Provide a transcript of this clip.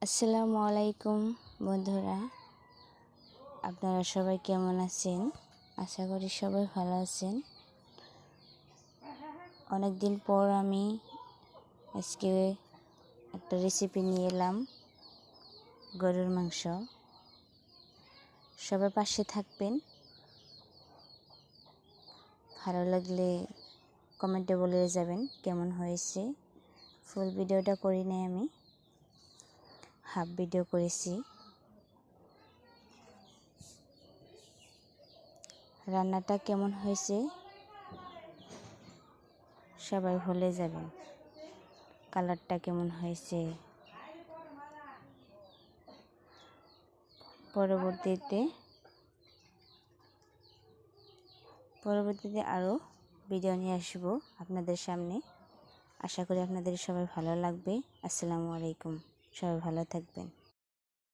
আসসালামু আলাইকুম বন্ধুরা, আপনারা সবাই কেমন আছেন? আশা করি সবাই ভালো আছেন। অনেক দিন পর আমি আজকে একটা রেসিপি নিয়ে এলাম, গরুর মাংস। সবাই পাশে থাকবেন। ভালো লাগলে কমেন্টে বলে যাবেন কেমন হয়েছে। ফুল ভিডিওটা করি নাই, আমি হাফ ভিডিও করেছি। রান্নাটা কেমন হয়েছে সবাই ভুলে যাবেন। কালারটা কেমন হয়েছে, পরবর্তীতে আরও ভিডিও নিয়ে আসবো আপনাদের সামনে। আশা করি আপনাদের সবাই ভালো লাগবে। আসসালামু আলাইকুম, সবাই ভালো থাকবেন।